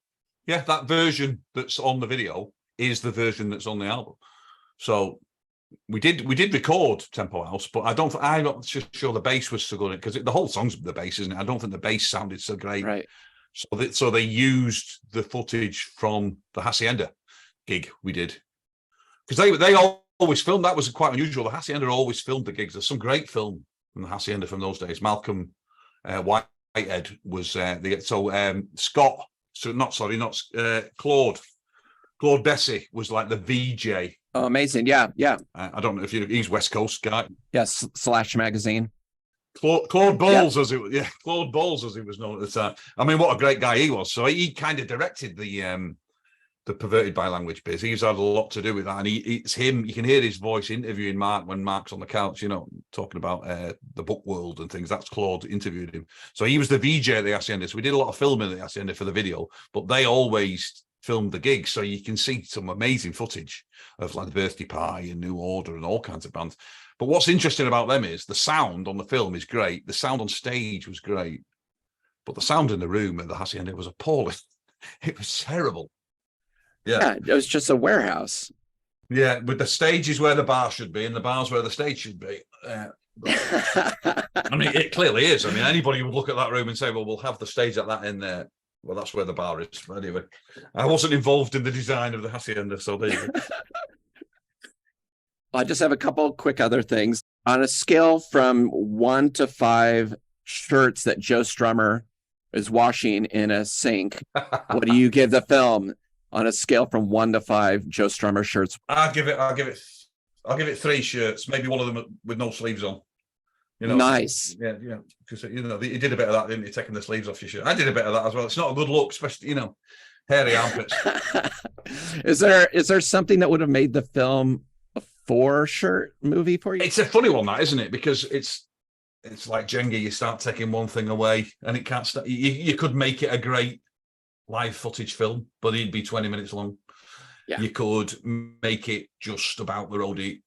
that version that's on the video is the version that's on the album. So we did record Tempo House, but I'm not sure the bass was so good, because the whole song's the bass, isn't it? I don't think the bass sounded so great. Right. So they used the footage from the Hacienda gig we did, because they always filmed. That was quite unusual. The Hacienda always filmed the gigs. There's some great film from the Hacienda from those days. Malcolm Whitehead was Scott. So Claude Bessie was like the VJ. Oh, amazing! Yeah. I don't know if he's West Coast guy. Yes, Slash Magazine. Claude Bowles, Claude Bowles, as he was known at the time. I mean, what a great guy he was. So he kind of directed the perverted by language biz. He's had a lot to do with that, and it's him. You can hear his voice interviewing Mark when Mark's on the couch, talking about the book world and things. That's Claude interviewed him. So he was the VJ at the Hacienda. So we did a lot of filming at the Hacienda for the video, but they always filmed the gigs, so you can see some amazing footage of like the Birthday Pie and New Order and all kinds of bands. But what's interesting about them is the sound on the film is great. The sound on stage was great, but the sound in the room at the Hacienda was appalling. It was terrible. Yeah, it was just a warehouse. Yeah, with the stage is where the bar should be, and the bar's where the stage should be. I mean, it clearly is. I mean, anybody would look at that room and say, well, we'll have the stage at that end there. Well, that's where the bar is. Anyway, I wasn't involved in the design of the Hacienda, so there you go. I just have a couple quick other things. On a scale from 1 to 5 shirts that Joe Strummer is washing in a sink, what do you give the film on a scale from 1 to 5 Joe Strummer shirts? I'll give it 3 shirts, maybe one of them with no sleeves on. Nice. Yeah, because he did a bit of that, didn't he? Taking the sleeves off your shirt. I did a bit of that as well. It's not a good look, especially hairy armpits. Is there something that would have made the film a 4-shirt movie for you? It's a funny one, that, isn't it? Because it's like Jenga. You start taking one thing away, and it can't start. You could make it a great live footage film, but it'd be 20 minutes long. Yeah. You could make it just about the roadie,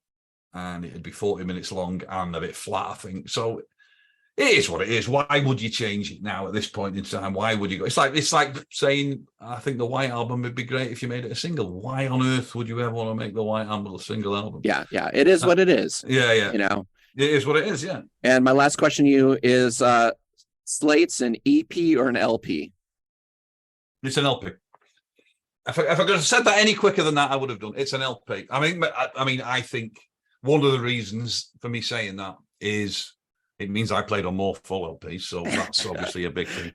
and it'd be 40 minutes long and a bit flat, I think. So it is what it is. Why would you change it now at this point in time? Why would you go? It's like saying, I think the White Album would be great if you made it a single. Why on earth would you ever want to make the White Album a single album? Yeah. It is what it is. Yeah. It is what it is. Yeah. And my last question to you is, Slate's an EP or an LP? It's an LP. If I could have said that any quicker than that, I would have done. It's an LP. I mean, I think one of the reasons for me saying that is it means I played on more full LPs, so that's obviously a big thing.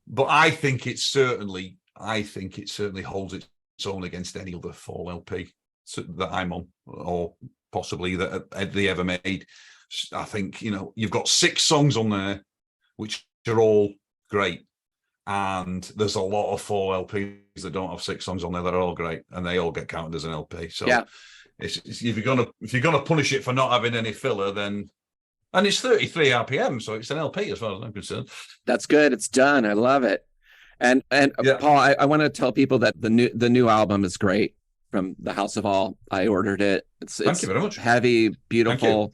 But I think it certainly holds its own against any other full LP that I'm on, or possibly that they ever made. I think you've got 6 songs on there, which are all great. And there's a lot of full LPs that don't have 6 songs on there that are all great, and they all get counted as an LP. So if you're gonna punish it for not having any filler, then, and it's 33 RPM, so it's an LP as far as I'm concerned. That's good. It's done. I love it. And Paul, I want to tell people that the new album is great from the House of All. I ordered it. Thank you very much. Heavy, beautiful.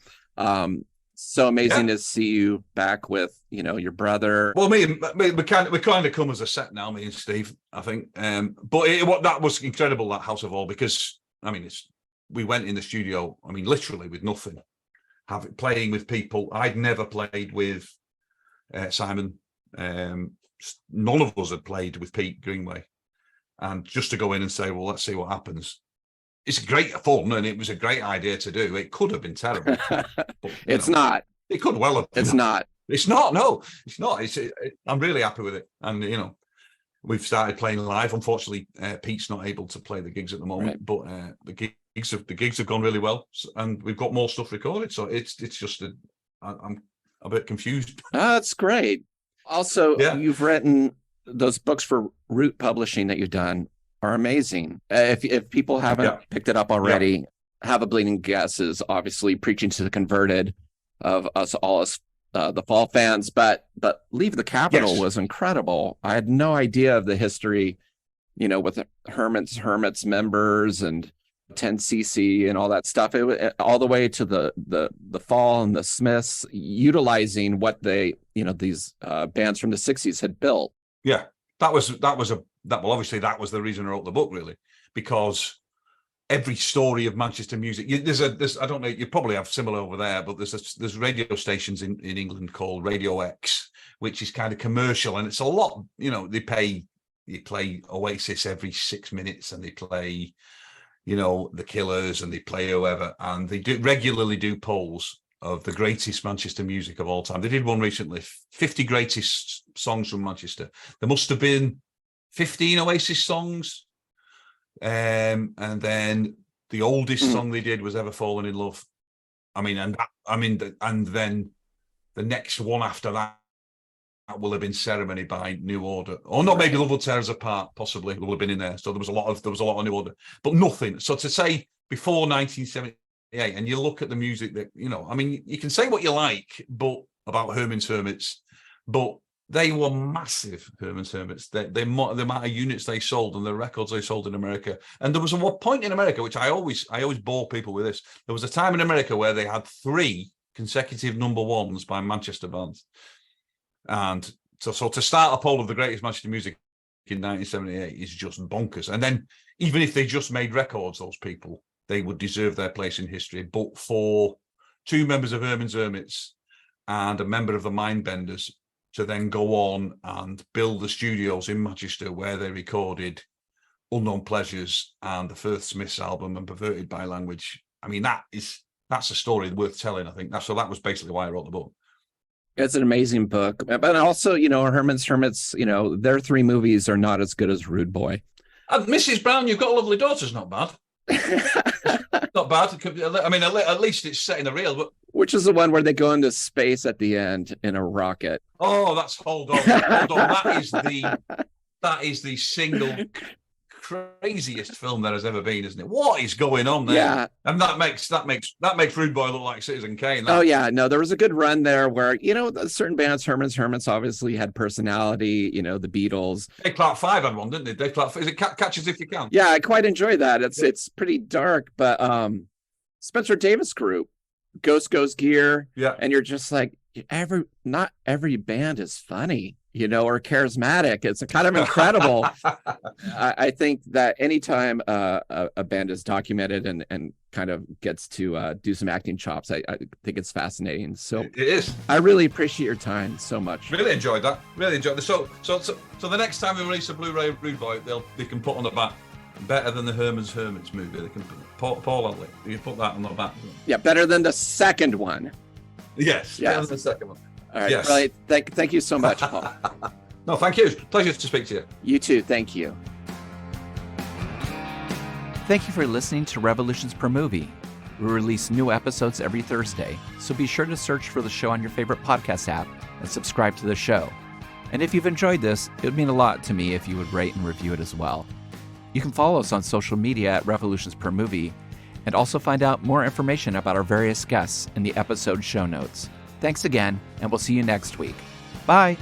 So amazing to see you back with your brother. Well, we kind of come as a set now, me and Steve, I think. But that was incredible, that House of All, because we went in the studio, literally with nothing, playing with people. I'd never played with Simon. None of us had played with Pete Greenway, and just to go in and say, well, let's see what happens. It's great fun, and it was a great idea to do. It could have been terrible. But, it's not. It could well have been. It's not. It's not. No, it's not. I'm really happy with it. And, we've started playing live. Unfortunately, Pete's not able to play the gigs at the moment, Right. but the gigs have gone really well, and we've got more stuff recorded. So it's just I'm a bit confused. Oh, that's great. Also, Yeah. you've written those books for Root Publishing that you've done are amazing. If people haven't picked it up already, Have a Bleeding Guess is obviously preaching to the converted of us all as the Fall fans, but Leave the Capitol was incredible. I had no idea of the history, with the Hermits members and 10cc and all that stuff. It all the way to the Fall and the Smiths, utilizing what they, these bands from the 60s had built. Yeah, well, obviously that was the reason I wrote the book, really, because every story of Manchester music. There's I don't know, you probably have similar over there, but there's radio stations in England called Radio X, which is kind of commercial, and it's a lot. They play Oasis every 6 minutes, and they play, the Killers, and they play whoever, and they regularly do polls of the greatest Manchester music of all time. They did one recently, 50 greatest songs from Manchester. There must have been 15 Oasis songs. And then the oldest song they did was Ever Fallen in Love. And then the next one after that will have been Ceremony by New Order, or not. Maybe Love Will Tear Us Apart, possibly will have been in there. So there was a lot of New Order, but nothing. So to say before 1978, and you look at the music that you can say what you like, but about Herman's Hermits, but they were massive. Herman's Hermits. The amount of units they sold and the records they sold in America. And there was a point in America, which I always bore people with this. There was a time in America where they had 3 consecutive number ones by Manchester bands. And so to start a poll of the greatest Manchester music in 1978 is just bonkers. And then even if they just made records, those people, they would deserve their place in history. But for 2 members of Herman's Hermits and a member of the Mindbenders to then go on and build the studios in Manchester where they recorded Unknown Pleasures and the Firth Smiths album and Perverted by Language. That's a story worth telling, I think. So that was basically why I wrote the book. It's an amazing book. But also, Herman's Hermits, their 3 movies are not as good as Rude Boy. Mrs. Brown, You've Got a Lovely Daughter's not bad. Not bad. At least it's set in the real. But which is the one where they go into space at the end in a rocket. Oh, that's Hold On. That is the single craziest film there has ever been, isn't it? What is going on there? Yeah, and that makes Rude Boy look like Citizen Kane. Oh yeah, no, there was a good run there where certain bands, Herman's Hermits obviously had personality. The Beatles. Dave Clark 5 had one, didn't they? Dave Clark, is it Catch As If You Can? Yeah, I quite enjoy that. It's pretty dark, but Spencer Davis Group, Ghost Goes Gear, and you're just like, not every band is funny, or charismatic. It's kind of incredible. I think that anytime a band is documented and kind of gets to do some acting chops, I think it's fascinating. So it is. I really appreciate your time so much. Really enjoyed that. Really enjoyed this. So the next time we release a Blu-ray of Rude Boy, they can put on the back better than the Herman's Hermits movie. They can put Paul Hanley. You can put that on the back. Yeah, better than the second one. Yes. Better than the second one. All right, yes. Right. Thank you so much, Paul. No, thank you. Pleasure to speak to you. You too. Thank you. Thank you for listening to Revolutions Per Movie. We release new episodes every Thursday, so be sure to search for the show on your favorite podcast app and subscribe to the show. And if you've enjoyed this, it would mean a lot to me if you would rate and review it as well. You can follow us on social media at Revolutions Per Movie, and also find out more information about our various guests in the episode show notes. Thanks again, and we'll see you next week. Bye!